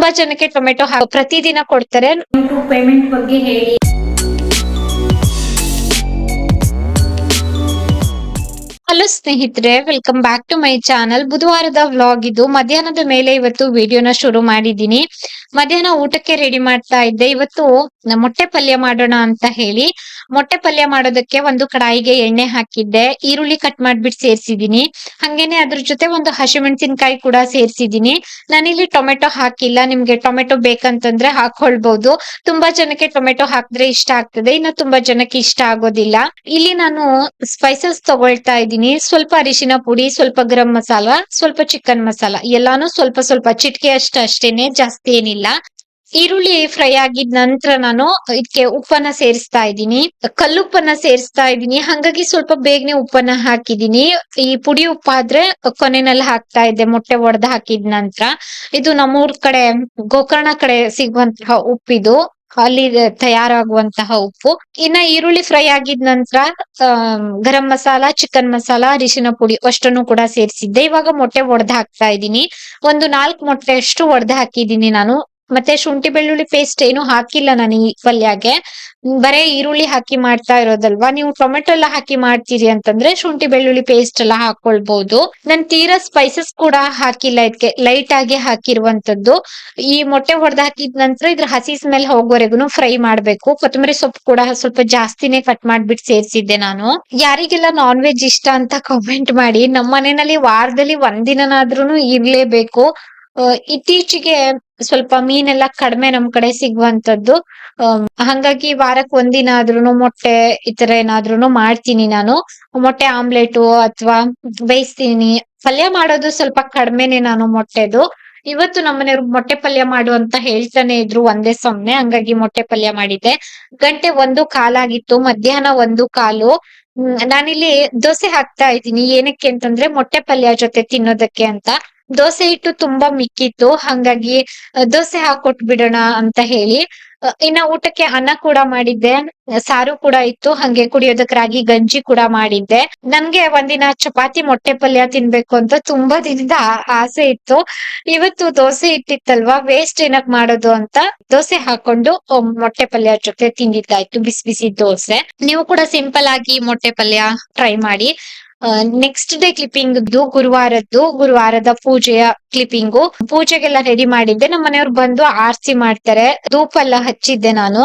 ತುಂಬಾ ಜನಕ್ಕೆ ಟೊಮೆಟೊ ಪ್ರತಿದಿನ ಕೊಡ್ತಾರೆ. ಯೂಟ್ಯೂಬ್ ಪೇಮೆಂಟ್ ಬಗ್ಗೆ ಹೇಳಿ. ಹಲೋ ಸ್ನೇಹಿತರೆ, welcome back to my channel. ಬುಧವಾರದ ವ್ಲಾಗ್ ಇದು. ಮಧ್ಯಾಹ್ನದ ಮೇಲೆ ಇವತ್ತು ವಿಡಿಯೋನ ಶುರು ಮಾಡಿದೀನಿ. ಮಧ್ಯಾಹ್ನ ಊಟಕ್ಕೆ ರೆಡಿ ಮಾಡ್ತಾ ಇದ್ದೆ. ಇವತ್ತು ಮೊಟ್ಟೆ ಪಲ್ಯ ಮಾಡೋಣ ಅಂತ ಹೇಳಿ ಮೊಟ್ಟೆ ಪಲ್ಯ ಮಾಡೋದಕ್ಕೆ ಒಂದು ಕಡಾಯಿಗೆ ಎಣ್ಣೆ ಹಾಕಿದ್ದೆ. ಈರುಳ್ಳಿ ಕಟ್ ಮಾಡ್ಬಿಟ್ಟು ಸೇರ್ಸಿದೀನಿ. ಹಂಗೇನೆ ಅದ್ರ ಜೊತೆ ಒಂದು ಹಸಿಮೆಣಸಿನಕಾಯಿ ಕೂಡ ಸೇರ್ಸಿದೀನಿ. ನಾನಿಲ್ಲಿ ಟೊಮೆಟೊ ಹಾಕಿಲ್ಲ. ನಿಮ್ಗೆ ಟೊಮೆಟೊ ಬೇಕಂತಂದ್ರೆ ಹಾಕೊಳ್ಬಹುದು. ತುಂಬಾ ಜನಕ್ಕೆ ಟೊಮೆಟೊ ಹಾಕಿದ್ರೆ ಇಷ್ಟ ಆಗ್ತದೆ, ಇನ್ನು ತುಂಬಾ ಜನಕ್ಕೆ ಇಷ್ಟ ಆಗೋದಿಲ್ಲ. ಇಲ್ಲಿ ನಾನು ಸ್ಪೈಸಸ್ ತಗೊಳ್ತಾ ಇದ್ದೀನಿ. ಸ್ವಲ್ಪ ಅರಿಶಿನ ಪುಡಿ, ಸ್ವಲ್ಪ ಗರಂ ಮಸಾಲ, ಸ್ವಲ್ಪ ಚಿಕನ್ ಮಸಾಲ, ಎಲ್ಲಾನು ಸ್ವಲ್ಪ ಸ್ವಲ್ಪ ಚಿಟಿಕೆ ಅಷ್ಟೇನೆ, ಜಾಸ್ತಿ ಏನಿಲ್ಲ. ಈರುಳ್ಳಿ ಫ್ರೈ ಆಗಿದ ನಂತರ ನಾನು ಇದಕ್ಕೆ ಉಪ್ಪನ್ನ ಸೇರಿಸ್ತಾ ಇದ್ದೀನಿ. ಕಲ್ಲುಪ್ಪನ್ನ ಸೇರಿಸ್ತಾ ಇದ್ದೀನಿ. ಹಂಗಾಗಿ ಸ್ವಲ್ಪ ಬೇಗನೆ ಉಪ್ಪನ್ನ ಹಾಕಿದೀನಿ. ಈ ಪುಡಿ ಉಪ್ಪಾದ್ರೆ ಕೊನೆನಲ್ಲಿ ಹಾಕ್ತಾ ಇದ್ದೆ ಮೊಟ್ಟೆ ಒಡೆದು ಹಾಕಿದ ನಂತರ. ಇದು ನಮ್ಮೂರ್ ಕಡೆ ಗೋಕರ್ಣ ಕಡೆ ಸಿಗುವಂತಹ ಉಪ್ಪಿದು, ಅಲ್ಲಿ ತಯಾರಾಗುವಂತಹ ಉಪ್ಪು. ಇನ್ನ ಈರುಳ್ಳಿ ಫ್ರೈ ಆಗಿದ ನಂತರ ಗರಂ ಮಸಾಲ, ಚಿಕನ್ ಮಸಾಲ, ಅರಿಶಿನ ಪುಡಿ ಅಷ್ಟನ್ನು ಕೂಡ ಸೇರಿಸಿದ್ದೆ. ಇವಾಗ ಮೊಟ್ಟೆ ಒಡೆದು ಹಾಕ್ತಾ ಇದ್ದೀನಿ. ಒಂದು 4 ಮೊಟ್ಟೆ ಅಷ್ಟು ಒಡೆದು ಹಾಕಿದೀನಿ ನಾನು. ಮತ್ತೆ ಶುಂಠಿ ಬೆಳ್ಳುಳ್ಳಿ ಪೇಸ್ಟ್ ಏನು ಹಾಕಿಲ್ಲ ನಾನು ಈ ಪಲ್ಯಗೆ. ಬರೇ ಈರುಳ್ಳಿ ಹಾಕಿ ಮಾಡ್ತಾ ಇರೋದಲ್ವಾ. ನೀವು ಟೊಮೆಟೊ ಎಲ್ಲ ಹಾಕಿ ಮಾಡ್ತೀರಿ ಅಂತಂದ್ರೆ ಶುಂಠಿ ಬೆಳ್ಳುಳ್ಳಿ ಪೇಸ್ಟ್ ಎಲ್ಲ ಹಾಕೊಳ್ಬಹುದು. ನಾನ್ ತೀರಾ ಸ್ಪೈಸಸ್ ಕೂಡ ಹಾಕಿಲ್ಲ ಇದಕ್ಕೆ, ಲೈಟ್ ಆಗಿ ಹಾಕಿರುವಂತದ್ದು. ಈ ಮೊಟ್ಟೆ ಹೊಡೆದ್ ಹಾಕಿದ ನಂತರ ಇದ್ರ ಹಸಿ ಸ್ಮೆಲ್ ಹೋಗೋವರೆಗೂ ಫ್ರೈ ಮಾಡ್ಬೇಕು. ಕೊತ್ತಂಬರಿ ಸೊಪ್ಪು ಕೂಡ ಸ್ವಲ್ಪ ಜಾಸ್ತಿನೇ ಕಟ್ ಮಾಡ್ಬಿಟ್ಟು ಸೇರ್ಸಿದ್ದೆ ನಾನು. ಯಾರಿಗೆಲ್ಲ ನಾನ್ ವೆಜ್ ಇಷ್ಟ ಅಂತ ಕಾಮೆಂಟ್ ಮಾಡಿ. ನಮ್ಮ ಮನೆಯಲ್ಲಿ ವಾರದಲ್ಲಿ ಒಂದಿನಾದ್ರೂ ಇರ್ಲೇಬೇಕು. ಇತ್ತೀಚೆಗೆ ಸ್ವಲ್ಪ ಮೀನೆಲ್ಲ ಕಡಿಮೆ ನಮ್ ಕಡೆ ಸಿಗುವಂತದ್ದು. ಹಂಗಾಗಿ ವಾರಕ್ಕೆ ಒಂದಿನ ಆದ್ರೂನು ಮೊಟ್ಟೆ ಈ ತರ ಏನಾದ್ರೂನು ಮಾಡ್ತೀನಿ ನಾನು. ಮೊಟ್ಟೆ ಆಮ್ಲೆಟ್ ಅಥವಾ ಬೇಯಿಸ್ತೀನಿ. ಪಲ್ಯ ಮಾಡೋದು ಸ್ವಲ್ಪ ಕಡಿಮೆನೆ ನಾನು ಮೊಟ್ಟೆದು. ಇವತ್ತು ನಮ್ಮನೆಯವ್ರು ಮೊಟ್ಟೆ ಪಲ್ಯ ಮಾಡು ಅಂತ ಹೇಳ್ತಾನೆ ಇದ್ರು ಒಂದೇ ಸಮನೆ. ಹಂಗಾಗಿ ಮೊಟ್ಟೆ ಪಲ್ಯ ಮಾಡಿದ್ದೆ. 1:15 ಆಗಿತ್ತು. ಮಧ್ಯಾಹ್ನ 1:15. ನಾನಿಲ್ಲಿ ದೋಸೆ ಹಾಕ್ತಾ ಇದ್ದೀನಿ. ಏನಕ್ಕೆ ಅಂತಂದ್ರೆ ಮೊಟ್ಟೆ ಪಲ್ಯ ಜೊತೆ ತಿನ್ನೋದಕ್ಕೆ ಅಂತ. ದೋಸೆ ಹಿಟ್ಟು ತುಂಬಾ ಮಿಕ್ಕಿತ್ತು, ಹಂಗಾಗಿ ದೋಸೆ ಹಾಕೊಟ್ ಬಿಡೋಣ ಅಂತ ಹೇಳಿ. ಇನ್ನ ಊಟಕ್ಕೆ ಅನ್ನ ಕೂಡ ಮಾಡಿದ್ದೆ, ಸಾರು ಕೂಡ ಇತ್ತು, ಹಂಗೆ ಕುಡಿಯೋದಕ್ಕೆ ರಾಗಿ ಗಂಜಿ ಕೂಡ ಮಾಡಿದ್ದೆ. ನನ್ಗೆ ಒಂದಿನ ಚಪಾತಿ ಮೊಟ್ಟೆ ಪಲ್ಯ ತಿನ್ಬೇಕು ಅಂತ ತುಂಬಾ ದಿನದ ಆಸೆ ಇತ್ತು. ಇವತ್ತು ದೋಸೆ ಇಟ್ಟಿತ್ತಲ್ವಾ, ವೇಸ್ಟ್ ಏನಕ್ ಮಾಡೋದು ಅಂತ ದೋಸೆ ಹಾಕೊಂಡು ಮೊಟ್ಟೆ ಪಲ್ಯ ಜೊತೆ ತಿಂದಿದ್ದಾಯ್ತು, ಬಿಸಿ ಬಿಸಿ ದೋಸೆ. ನೀವು ಕೂಡ ಸಿಂಪಲ್ ಆಗಿ ಮೊಟ್ಟೆ ಪಲ್ಯ ಟ್ರೈ ಮಾಡಿ. ನೆಕ್ಸ್ಟ್ ಡೇ ಕ್ಲಿಪ್ಪಿಂಗ್ ಗುರುವಾರದ ಪೂಜೆಯ ಕ್ಲಿಪ್ಪಿಂಗು. ಪೂಜೆಗೆಲ್ಲ ರೆಡಿ ಮಾಡಿದ್ದೆ. ನಮ್ಮ ಮನೆಯವ್ರು ಬಂದು ಆರ್ತಿ ಮಾಡ್ತಾರೆ. ಧೂಪ ಎಲ್ಲ ಹಚ್ಚಿದ್ದೆ ನಾನು.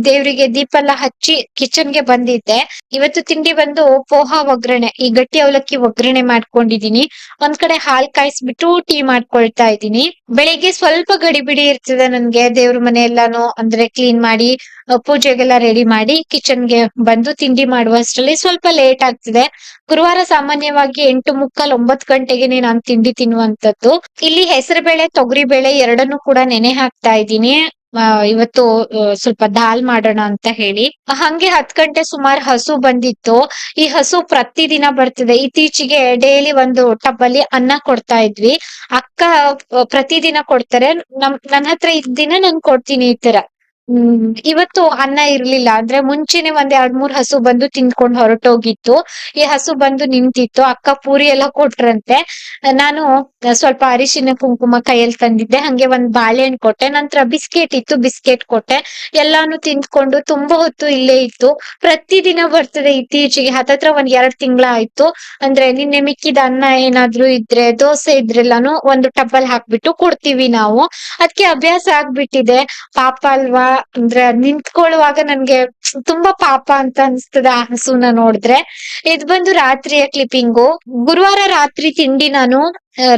ದೇವ್ರಿಗೆ ದೀಪ ಎಲ್ಲ ಹಚ್ಚಿ ಕಿಚನ್ಗೆ ಬಂದಿದ್ದೆ. ಇವತ್ತು ತಿಂಡಿ ಬಂದು ಪೋಹಾ ಒಗ್ಗರಣೆ, ಈ ಗಟ್ಟಿ ಅವಲಕ್ಕಿ ಒಗ್ಗರಣೆ ಮಾಡ್ಕೊಂಡಿದೀನಿ. ಒಂದ್ ಕಡೆ ಹಾಲ್ ಕಾಯಿಸ್ಬಿಟ್ಟು ಟೀ ಮಾಡ್ಕೊಳ್ತಾ ಇದ್ದೀನಿ. ಬೆಳಿಗ್ಗೆ ಸ್ವಲ್ಪ ಗಡಿಬಿಡಿ ಇರ್ತದೆ ನನ್ಗೆ. ದೇವ್ರ ಮನೆ ಎಲ್ಲಾನು ಅಂದ್ರೆ ಕ್ಲೀನ್ ಮಾಡಿ, ಪೂಜೆಗೆಲ್ಲ ರೆಡಿ ಮಾಡಿ ಕಿಚನ್ಗೆ ಬಂದು ತಿಂಡಿ ಮಾಡುವಷ್ಟರಲ್ಲಿ ಸ್ವಲ್ಪ ಲೇಟ್ ಆಗ್ತಿದೆ. ಗುರುವಾರ ಸಾಮಾನ್ಯವಾಗಿ 8:45, 9 ಗಂಟೆಗೆನೆ ನಾನು ತಿಂಡಿ ತಿನ್ನುವಂತದ್ದು. ಇಲ್ಲಿ ಹೆಸರುಬೇಳೆ, ತೊಗರಿ ಬೇಳೆ ಎರಡನ್ನೂ ಕೂಡ ನೆನೆ ಹಾಕ್ತಾ ಇದ್ದೀನಿ. ಇವತ್ತು ಸ್ವಲ್ಪ ದಾಲ್ ಮಾಡೋಣ ಅಂತ ಹೇಳಿ. ಹಂಗೆ 10 ಗಂಟೆ ಸುಮಾರು ಹಸು ಬಂದಿತ್ತು. ಈ ಹಸು ಪ್ರತಿದಿನ ಬರ್ತದೆ. ಇತ್ತೀಚೆಗೆ ಡೈಲಿ ಒಂದು ಟಬ್ಬಲ್ಲಿ ಅನ್ನ ಕೊಡ್ತಾ ಇದ್ವಿ. ಅಕ್ಕ ಪ್ರತಿದಿನ ಕೊಡ್ತಾರೆ. ನನ್ನ ಹತ್ರ ಇದ್ದ ದಿನ ನಾನ್ ಕೊಡ್ತೀನಿ ಈ ತರ. ಇವತ್ತು ಅನ್ನ ಇರ್ಲಿಲ್ಲ. ಅಂದ್ರೆ ಮುಂಚೆನೆ ಒಂದ್ 2-3 ಹಸು ಬಂದು ತಿನ್ಕೊಂಡು ಹೊರಟೋಗಿತ್ತು. ಈ ಹಸು ಬಂದು ನಿಂತಿತ್ತು. ಅಕ್ಕ ಪೂರಿ ಎಲ್ಲ ಕೊಟ್ರಂತೆ. ನಾನು ಸ್ವಲ್ಪ ಅರಿಶಿನ ಕುಂಕುಮ ಕೈಯಲ್ಲಿ ತಂದಿದ್ದೆ. ಹಂಗೆ ಒಂದ್ ಬಾಳೆಹಣ್ಣು ಕೊಟ್ಟೆ. ನಂತರ ಬಿಸ್ಕೆಟ್ ಇತ್ತು, ಬಿಸ್ಕೆಟ್ ಕೊಟ್ಟೆ. ಎಲ್ಲಾನು ತಿಂದ್ಕೊಂಡು ತುಂಬಾ ಹೊತ್ತು ಇಲ್ಲೇ ಇತ್ತು. ಪ್ರತಿದಿನ ಬರ್ತದೆ ಇತ್ತೀಚೆಗೆ. ಹತ್ತತ್ರ ಒಂದ್ 2 ತಿಂಗಳ ಆಯ್ತು. ಅಂದ್ರೆ ನಿನ್ನೆ ಮಿಕ್ಕಿದ ಅನ್ನ ಏನಾದ್ರು ಇದ್ರೆ, ದೋಸೆ ಇದ್ರೆಲ್ಲಾನು ಒಂದು ಟಬ್ಬಲ್ ಹಾಕ್ಬಿಟ್ಟು ಕೊಡ್ತೀವಿ ನಾವು. ಅದಕ್ಕೆ ಅಭ್ಯಾಸ ಆಗ್ಬಿಟ್ಟಿದೆ. ಪಾಪ ಅಲ್ವಾ, ಅಂದ್ರೆ ನಿಂತ್ಕೊಳ್ಳುವಾಗ ನನ್ಗೆ ತುಂಬಾ ಪಾಪ ಅಂತ ಅನ್ಸ್ತದೆ ಆ ಹಸುನ ನೋಡಿದ್ರೆ. ಇದ್ ಬಂದು ರಾತ್ರಿಯ ಕ್ಲಿಪ್ಪಿಂಗು. ಗುರುವಾರ ರಾತ್ರಿ ತಿಂಡಿ ನಾನು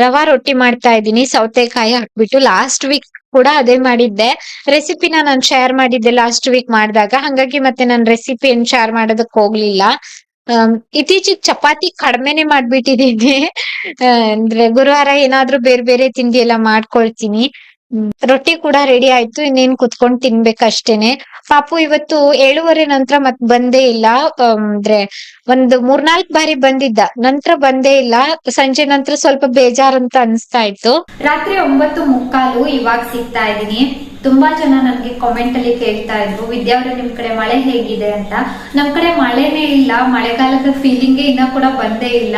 ರವಾ ರೊಟ್ಟಿ ಮಾಡ್ತಾ ಇದ್ದೀನಿ, ಸೌತೆಕಾಯಿ ಹಾಕ್ಬಿಟ್ಟು. ಲಾಸ್ಟ್ ವೀಕ್ ಕೂಡ ಅದೇ ಮಾಡಿದ್ದೆ. ರೆಸಿಪಿನ ನಾನು ಶೇರ್ ಮಾಡಿದ್ದೆ ಲಾಸ್ಟ್ ವೀಕ್ ಮಾಡಿದಾಗ. ಹಂಗಾಗಿ ಮತ್ತೆ ನಾನು ರೆಸಿಪಿ ಏನ್ ಶೇರ್ ಮಾಡೋದಕ್ ಹೋಗ್ಲಿಲ್ಲ. ಇತ್ತೀಚಿಗೆ ಚಪಾತಿ ಕಡಿಮೆನೆ ಮಾಡ್ಬಿಟ್ಟಿದ್ದೀನಿ. ಅಂದ್ರೆ ಗುರುವಾರ ಏನಾದ್ರೂ ಬೇರೆ ಬೇರೆ ತಿಂಡಿ ಎಲ್ಲ ಮಾಡ್ಕೊಳ್ತೀನಿ. ರೊಟ್ಟಿ ಕೂಡ ರೆಡಿ ಆಯ್ತು. ಇನ್ನೇನ್ ಕುತ್ಕೊಂಡ್ ತಿನ್ಬೇಕಷ್ಟೇನೆ. ಪಾಪು ಇವತ್ತು 7:30 ನಂತರ ಮತ್ ಬಂದೇ ಇಲ್ಲ. ಅಂದ್ರೆ ಒಂದು 3-4 ಬಾರಿ ಬಂದಿದ್ದ, ನಂತರ ಬಂದೇ ಇಲ್ಲ. ಸಂಜೆ ನಂತರ ಸ್ವಲ್ಪ ಬೇಜಾರಂತ ಅನ್ಸ್ತಾ ಇತ್ತು. ರಾತ್ರಿ 9:45 ಇವಾಗ ಸಿಗ್ತಾ ಇದೀನಿ. ತುಂಬಾ ಜನ ನನಗೆ ಕಾಮೆಂಟ್ ಅಲ್ಲಿ ಕೇಳ್ತಾ ಇದ್ರು, ವಿದ್ಯಾವ್ರೆ ನಿಮ್ ಕಡೆ ಮಳೆ ಹೇಗಿದೆ ಅಂತ. ನಮ್ ಕಡೆ ಮಳೆನೇ ಇಲ್ಲ, ಮಳೆಗಾಲದ ಫೀಲಿಂಗ್ ಇನ್ನ ಕೂಡ ಬಂದೇ ಇಲ್ಲ.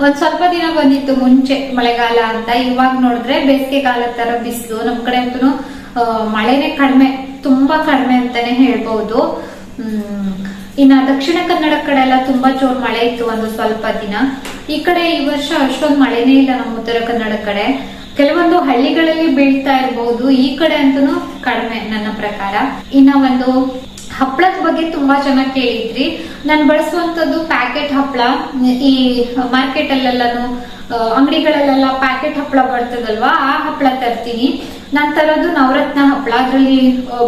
ಒಂದ್ ಸ್ವಲ್ಪ ದಿನ ಬಂದಿತ್ತು ಮುಂಚೆ ಮಳೆಗಾಲ ಅಂತ, ಇವಾಗ ನೋಡಿದ್ರೆ ಬೇಸಿಗೆಗಾಲ ತರ ಬಿಸಿಲು. ನಮ್ ಕಡೆ ಅಂತೂ ಮಳೆನೇ ಕಡಿಮೆ, ತುಂಬಾ ಕಡಿಮೆ ಅಂತಾನೆ ಹೇಳ್ಬಹುದು. ಇನ್ನ ದಕ್ಷಿಣ ಕನ್ನಡ ಕಡೆ ಎಲ್ಲ ತುಂಬಾ ಜೋರ್ ಮಳೆ ಇತ್ತು ಒಂದು ಸ್ವಲ್ಪ ದಿನ. ಈ ಕಡೆ ಈ ವರ್ಷ ಅಷ್ಟೊಂದು ಮಳೆನೇ ಇಲ್ಲ. ನಮ್ಮ ಉತ್ತರ ಕನ್ನಡ ಕಡೆ ಕೆಲವೊಂದು ಹಳ್ಳಿಗಳಲ್ಲಿ ಬೀಳ್ತಾ ಇರಬಹುದು, ಈ ಕಡೆ ಅಂತೂ ಕಡಿಮೆ ನನ್ನ ಪ್ರಕಾರ. ಇನ್ನ ಒಂದು ಹಪ್ಪಳದ ಬಗ್ಗೆ ತುಂಬಾ ಚೆನ್ನಾಗಿ ಕೇಳಿದ್ರಿ. ನಾನು ಬಳಸುವಂತದ್ದು ಪ್ಯಾಕೆಟ್ ಹಪ್ಪಳ. ಈ ಮಾರ್ಕೆಟ್ ಅಲ್ಲೆಲ್ಲಾನು ಅಂಗಡಿಗಳಲ್ಲೆಲ್ಲ ಪ್ಯಾಕೆಟ್ ಹಪ್ಪಳ ಬರ್ತದಲ್ವಾ, ಆ ಹಪ್ಪಳ ತರ್ತೀನಿ. ನಾನ್ ತರೋದು ನವರತ್ನ ಹಪ್ಪಳ. ಅದ್ರಲ್ಲಿ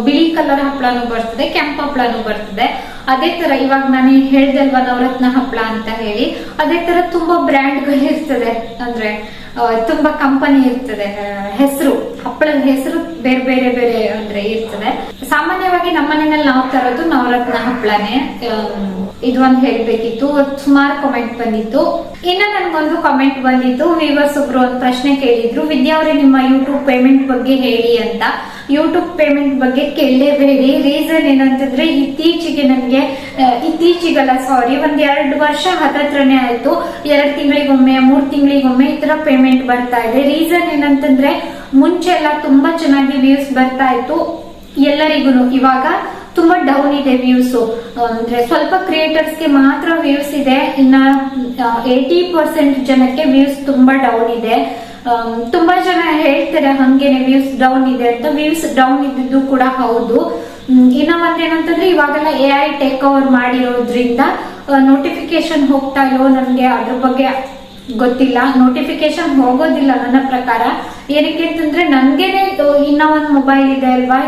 ಬಿಳಿ ಕಲರ್ ಹಪ್ಪಳನು ಬರ್ತದೆ, ಕೆಂಪು ಹಪ್ಪಳನು ಬರ್ತದೆ. ಅದೇ ತರ ಇವಾಗ ನಾನು ಹೇಳ್ದಲ್ವಾ ನವರತ್ನ ಹಪ್ಪಳ ಅಂತ ಹೇಳಿ, ಅದೇ ತರ ತುಂಬಾ ಬ್ರ್ಯಾಂಡ್ಗಳು ಇರ್ತದೆ, ಅಂದ್ರೆ ತುಂಬಾ ಕಂಪನಿ ಇರ್ತದೆ. ಹೆಸರು, ಹಪ್ಪಳದ ಹೆಸರು ಬೇರೆ ಬೇರೆ ಬೇರೆ ಅಂದ್ರೆ ಇರ್ತದೆ. ಸಾಮಾನ್ಯವಾಗಿ ನಮ್ಮ ಮನೆಯಲ್ಲಿ ನಾವು ತರೋದು ನವರತ್ನ ಹಪ್ಪಳನೇ. ಇದು ಒಂದು ಹೇಳ್ಬೇಕಿತ್ತು. ಸುಮಾರು ಕಾಮೆಂಟ್ ಬಂದಿತ್ತು. ಇನ್ನ ನನ್ಗೊಂದು ಕಾಮೆಂಟ್ ಬಂದಿತ್ತು. ವ್ಯೂವರ್ಸ್ ಒಬ್ರು ಒಂದು ಪ್ರಶ್ನೆ ಕೇಳಿದ್ರು, ವಿದ್ಯಾವ್ರೆ ನಿಮ್ಮ ಯೂಟ್ಯೂಬ್ ಪೇಮೆಂಟ್ ಬಗ್ಗೆ ಹೇಳಿ ಅಂತ. ಯೂಟ್ಯೂಬ್ ಪೇಮೆಂಟ್ ಬಗ್ಗೆ ಕೇಳಲೇಬೇಡಿ. ರೀಸನ್ ಏನಂತಂದ್ರೆ ಇತ್ತೀಚಿಗಲ್ಲ ಸಾರಿ, ಒಂದ್ 2 ವರ್ಷ ಹತ್ತತ್ರನೇ ಆಯ್ತು. 2 ತಿಂಗಳಿಗೊಮ್ಮೆ 3 ತಿಂಗಳಿಗೊಮ್ಮೆ ಈ ತರ ಪೇಮೆಂಟ್ ಬರ್ತಾ ಇದೆ. ರೀಸನ್ ಏನಂತಂದ್ರೆ ಮುಂಚೆ ಎಲ್ಲ ತುಂಬಾ ಚೆನ್ನಾಗಿ ವ್ಯೂಸ್ ಬರ್ತಾ ಇತ್ತು ಎಲ್ಲರಿಗೂ. ಇವಾಗ ತುಂಬಾ ಡೌನ್ ಇದೆ ವ್ಯೂಸ್. ಅಂದ್ರೆ ಸ್ವಲ್ಪ ಕ್ರಿಯೇಟರ್ಸ್ಗೆ ಮಾತ್ರ ವ್ಯೂಸ್ ಇದೆ, ಇನ್ನ 80% ಜನಕ್ಕೆ ವ್ಯೂಸ್ ತುಂಬಾ ಡೌನ್ ಇದೆ. ತುಂಬಾ ಜನ ಹೇಳ್ತಾರೆ ಹಂಗೇನೆ ವ್ಯೂಸ್ ಡೌನ್ ಇದೆ ಅಂತ. ವ್ಯೂಸ್ ಡೌನ್ ಇದ್ದಿದ್ದು ಕೂಡ ಹೌದು. ಇನ್ನ ಒಂದೇನಂತಂದ್ರೆ ಇವಾಗೆಲ್ಲ AI ಟೇಕ್ ಓವರ್ ಮಾಡಿರೋದ್ರಿಂದ ನೋಟಿಫಿಕೇಶನ್ ಹೋಗ್ತಾ ಇಲ್ವೋ ನನ್ಗೆ ಅದ್ರ ಬಗ್ಗೆ ಗೊತ್ತಿಲ್ಲ. ನೋಟಿಫಿಕೇಶನ್ ಹೋಗೋದಿಲ್ಲ ನನ್ನ ಪ್ರಕಾರ. ಏನಕ್ಕೆ ಅಂತಂದ್ರೆ ನನ್ಗೇನೆ ಇನ್ನ ಒಂದ್ ಮೊಬೈಲ್ ಇದೆ ಅಲ್ವಾ,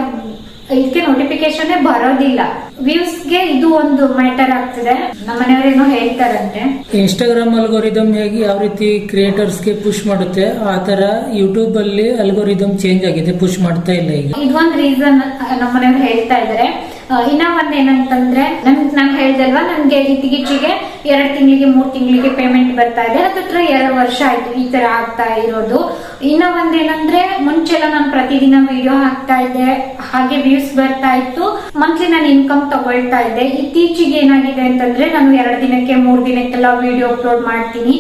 ಇದಕ್ಕೆ ನೋಟಿಫಿಕೇಶನ್ ಬರೋದಿಲ್ಲ. ವ್ಯೂಸ್ಗೆ ಇದು ಒಂದು ಮ್ಯಾಟರ್ ಆಗ್ತಿದೆ. ನಮ್ಮ ಮನೆಯವರೇನೋ ಹೇಳ್ತಾರಂತೆ. ಇನ್ಸ್ಟಾಗ್ರಾಮ್ ಅಲ್ಗೋರಿದಮ್ ಹೇಗೆ ಯಾವ ರೀತಿ ಕ್ರಿಯೇಟರ್ಸ್ಗೆ ಪುಷ್ ಮಾಡುತ್ತೆ, ಆ ತರ ಯೂಟ್ಯೂಬ್ ಅಲ್ಲಿ ಅಲ್ಗೋರಿದಮ್ ಚೇಂಜ್ ಆಗಿದೆ, ಪುಷ್ ಮಾಡ್ತಾ ಇಲ್ಲ ಈಗ. ಇದೊಂದು ರೀಸನ್ ನಮ್ಮ ಮನೆಯವ್ರು ಹೇಳ್ತಾ ಇದಾರೆ. ಇನ್ನ ಒಂದ್ ಏನಂತಂದ್ರೆ ನಾನು ಹೇಳ್ದಲ್ವಾ, ನನ್ಗೆ ಇತ್ತೀಚೆಗೆ 2 ತಿಂಗಳಿಗೆ 3 ತಿಂಗಳಿಗೆ ಪೇಮೆಂಟ್ ಬರ್ತಾ ಇದೆ. ಹತ್ತತ್ರ 2 ವರ್ಷ ಆಯ್ತು ಈ ತರ ಆಗ್ತಾ ಇರೋದು. ಇನ್ನ ಒಂದೇನಂದ್ರೆ ಮುಂಚೆಲ್ಲ ನಾನು ಪ್ರತಿದಿನ ವಿಡಿಯೋ ಹಾಕ್ತಾ ಇದ್ದೆ, ಹಾಗೆ ವ್ಯೂಸ್ ಬರ್ತಾ ಇತ್ತು, ಮಂತ್ಲಿ ನಾನು ಇನ್ಕಮ್ ತಗೊಳ್ತಾ ಇದ್ದೆ. ಇತ್ತೀಚೆಗೆ ಏನಾಗಿದೆ ಅಂತಂದ್ರೆ ನಾನು 2 ದಿನಕ್ಕೆ 3 ದಿನಕ್ಕೆಲ್ಲ ವಿಡಿಯೋ ಅಪ್ಲೋಡ್ ಮಾಡ್ತೀನಿ.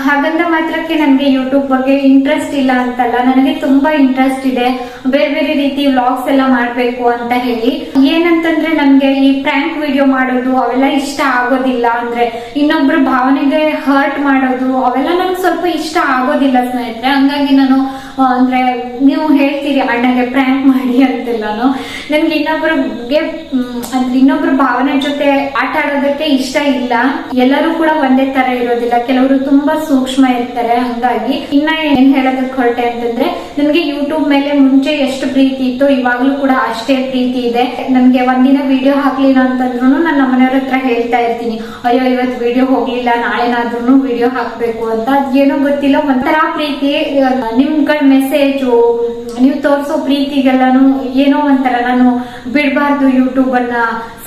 ಹಾಗಂದ ಮಾತ್ರಕ್ಕೆ ನನಗೆ ಯೂಟ್ಯೂಬ್ ಬಗ್ಗೆ ಇಂಟ್ರೆಸ್ಟ್ ಇಲ್ಲ ಅಂತಲ್ಲ, ನನಗೆ ತುಂಬಾ ಇಂಟ್ರೆಸ್ಟ್ ಇದೆ. ಬೇರೆ ಬೇರೆ ರೀತಿ ವ್ಲಾಗ್ಸ್ ಎಲ್ಲ ಮಾಡ್ಬೇಕು ಅಂತ ಹೇಳಿ. ಏನಂತಂದ್ರೆ ನನ್ಗೆ ಈ ಪ್ರ್ಯಾಂಕ್ ವಿಡಿಯೋ ಮಾಡೋದು ಅವೆಲ್ಲ ಇಷ್ಟ ಆಗೋದಿಲ್ಲ. ಅಂದ್ರೆ ಇನ್ನೊಬ್ರು ಭಾವನೆಗೆ ಹರ್ಟ್ ಮಾಡೋದು ಅವೆಲ್ಲ ನನ್ಗೆ ಸ್ವಲ್ಪ ಇಷ್ಟ ಆಗೋದಿಲ್ಲ ಸ್ನೇಹಿತರೆ. ಹಂಗಾಗಿ ನಾನು ಅಂದ್ರೆ ನೀವು ಹೇಳ್ತೀರಿ ಅಣ್ಣಗೆ ಪ್ರ್ಯಾಂಕ್ ಮಾಡಿ ಅಂತೆಲ್ಲಾನು, ನನ್ಗೆ ಇನ್ನೊಬ್ರ ಭಾವನೆ ಜೊತೆ ಆಟ ಆಡೋದಕ್ಕೆ ಇಷ್ಟ ಇಲ್ಲ. ಎಲ್ಲರೂ ಕೂಡ ಒಂದೇ ತರ ಇರೋದಿಲ್ಲ, ಕೆಲವರು ತುಂಬಾ ಸೂಕ್ಷ್ಮ ಇರ್ತಾರೆ. ಹಂಗಾಗಿ ಇನ್ನ ಏನ್ ಹೇಳೋದಕ್ಕೆ ಹೊರಟೆ ಅಂತಂದ್ರೆ, ನನ್ಗೆ ಯೂಟ್ಯೂಬ್ ಮೇಲೆ ಮುಂಚೆ ಎಷ್ಟು ಪ್ರೀತಿ ಇತ್ತು ಇವಾಗ್ಲೂ ಕೂಡ ಅಷ್ಟೇ ಪ್ರೀತಿ ಇದೆ. ನನ್ಗೆ ಒಂದಿನ ವಿಡಿಯೋ ಹಾಕ್ಲಿಲ್ಲ ಅಂತಂದ್ರು ನನ್ನ ಮನೆಯವ್ರ ಹತ್ರ ಹೇಳ್ತಾ ಇರ್ತೀನಿ, ಅಯ್ಯೋ ಇವತ್ತು ವಿಡಿಯೋ ಹೋಗ್ಲಿಲ್ಲ, ನಾಳೆನಾದ್ರೂ ವಿಡಿಯೋ ಹಾಕ್ಬೇಕು ಅಂತ. ಅದೇನೋ ಗೊತ್ತಿಲ್ಲ, ಒಂಥರ ಪ್ರೀತಿ. ನಿಮ್ಗಳ ಮೆಸೇಜು, ನೀವು ತೋರಿಸೋ ಪ್ರೀತಿಗೆಲ್ಲಾನು ಏನೋ ಒಂಥರ ನಾನು ಬಿಡಬಾರ್ದು ಯೂಟ್ಯೂಬ್ ಅನ್ನ.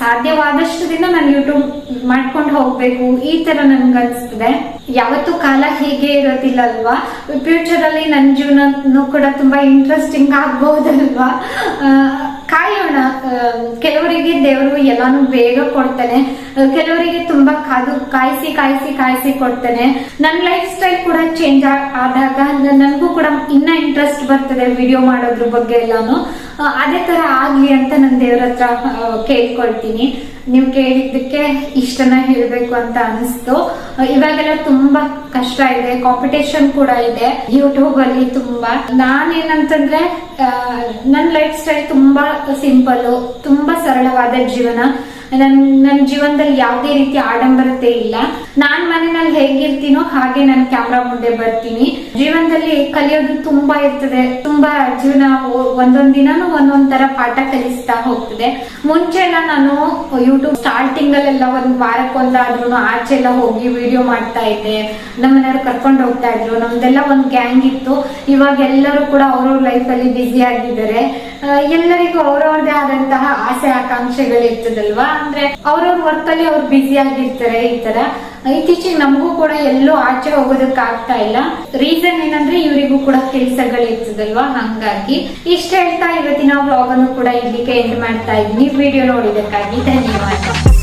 ಸಾಧ್ಯವಾದಷ್ಟು ದಿನ ನಾನು ಯೂಟ್ಯೂಬ್ ಮಾಡ್ಕೊಂಡು ಹೋಗ್ಬೇಕು, ಈ ತರ ನನ್ಗೆ ಅನ್ಸ್ತದೆ. ಯಾವತ್ತೂ ಕಾಲ ಹೀಗೆ ಇರೋದಿಲ್ಲ ಅಲ್ವಾ. ಫ್ಯೂಚರ್ ಅಲ್ಲಿ ನನ್ನ ಜೀವನ ಕೂಡ ತುಂಬಾ ಇಂಟ್ರೆಸ್ಟಿಂಗ್ ಆಗ್ಬಹುದಲ್ವಾ. ಕಾಯೋಣ. ಕೆಲವರಿಗೆ ದೇವರು ಎಲ್ಲಾನು ಬೇಗ ಕೊಡ್ತಾನೆ, ಕೆಲವರಿಗೆ ತುಂಬಾ ಕಾಯಿಸಿ ಕಾಯಿಸಿ ಕಾಯಿಸಿ ಕೊಡ್ತಾನೆ. ನನ್ನ ಲೈಫ್ ಸ್ಟೈಲ್ ಕೂಡ ಚೇಂಜ್ ಆದಾಗ ನನಗೂ ಕೂಡ ಇನ್ನ ಇಂಟ್ರೆಸ್ಟ್ ಬರ್ತದೆ ವಿಡಿಯೋ ಮಾಡೋದ್ರ ಬಗ್ಗೆ ಎಲ್ಲಾನು. ಅದೇ ತರ ಆಗ್ಲಿ ಅಂತ ನಾನು ದೇವ್ರ ಹತ್ರ ಕೇಳ್ಕೊಳ್ತೀನಿ. ನೀವು ಕೇಳಿದ್ದಕ್ಕೆ ಇಷ್ಟನ್ನ ಹೇಳ್ಬೇಕು ಅಂತ ಅನಿಸ್ತು. ಇವಾಗೆಲ್ಲ ತುಂಬಾ ಕಷ್ಟ ಇದೆ, ಕಾಂಪಿಟೇಷನ್ ಕೂಡ ಇದೆ ಯೂಟ್ಯೂಬ್ ಅಲ್ಲಿ ತುಂಬಾ. ನಾನೇನಂತಂದ್ರೆ ನನ್ನ ಲೈಫ್ ಸ್ಟೈಲ್ ತುಂಬಾ ಸಿಂಪಲ್, ತುಂಬಾ ಸರಳವಾದ ಜೀವನ. ನನ್ನ ಜೀವನದಲ್ಲಿ ಯಾವುದೇ ರೀತಿ ಆಡಂಬರತೆ ಇಲ್ಲ. ನಾನ್ ಮನೆಯಲ್ಲಿ ಹೇಗಿರ್ತೀನೋ ಹಾಗೆ ನಾನು ಕ್ಯಾಮ್ರಾ ಮುಂದೆ ಬರ್ತೀನಿ. ಜೀವನದಲ್ಲಿ ಕಲಿಯೋದು ತುಂಬಾ ಇರ್ತದೆ, ತುಂಬಾ ಜೀವನ ಒಂದೊಂದ್ ದಿನಾನು ಒಂದೊಂದ್ ತರ ಪಾಠ ಕಲಿಸ್ತಾ ಹೋಗ್ತದೆ. ಮುಂಚೆ ಎಲ್ಲ ನಾನು ಯೂಟ್ಯೂಬ್ ಸ್ಟಾರ್ಟಿಂಗ್ ಅಲ್ಲೆಲ್ಲ ಒಂದ್ ವಾರಕ್ಕೊಂದಾದ್ರೂ ಆಚೆ ಎಲ್ಲ ಹೋಗಿ ವಿಡಿಯೋ ಮಾಡ್ತಾ ಇದ್ದೆ. ನಮ್ಮನೆಯವ್ರು ಕರ್ಕೊಂಡು ಹೋಗ್ತಾ ಇದ್ರು, ನಮ್ದೆಲ್ಲ ಒಂದ್ ಗ್ಯಾಂಗ್ ಇತ್ತು. ಇವಾಗ ಎಲ್ಲರೂ ಕೂಡ ಅವ್ರವ್ರ ಲೈಫ್ ಅಲ್ಲಿ ಬ್ಯುಸಿ ಆಗಿದ್ದಾರೆ. ಎಲ್ಲರಿಗೂ ಅವ್ರವ್ರದೇ ಆದಂತಹ ಆಸೆ ಆಕಾಂಕ್ಷೆಗಳಿರ್ತದಲ್ವಾ. ಅಂದ್ರೆ ಅವ್ರವ್ರ ವರ್ಕ್ ಅಲ್ಲಿ ಅವ್ರು ಬ್ಯುಸಿ ಆಗಿರ್ತಾರೆ. ಈ ತರ ಇತ್ತೀಚೆಗೆ ನಮಗೂ ಕೂಡ ಎಲ್ಲೂ ಆಚೆ ಹೋಗೋದಕ್ಕೆ ಆಗ್ತಾ ಇಲ್ಲ. ರೀಸನ್ ಏನಂದ್ರೆ ಇವರಿಗೂ ಕೂಡ ಕೆಲಸಗಳಿರ್ತದಲ್ವಾ, ಹಂಗಾಗಿ ಇಷ್ಟ ಹೇಳ್ತಾ ಇವತ್ತಿನ ವ್ಲಾಗ್ ಅನ್ನು ಕೂಡ ಇಲ್ಲಿಗೆ ಎಂಡ್ ಮಾಡ್ತಾ ಇದ್ದೀನಿ. ವಿಡಿಯೋ ನೋಡಿದಕ್ಕಾಗಿ ಧನ್ಯವಾದ.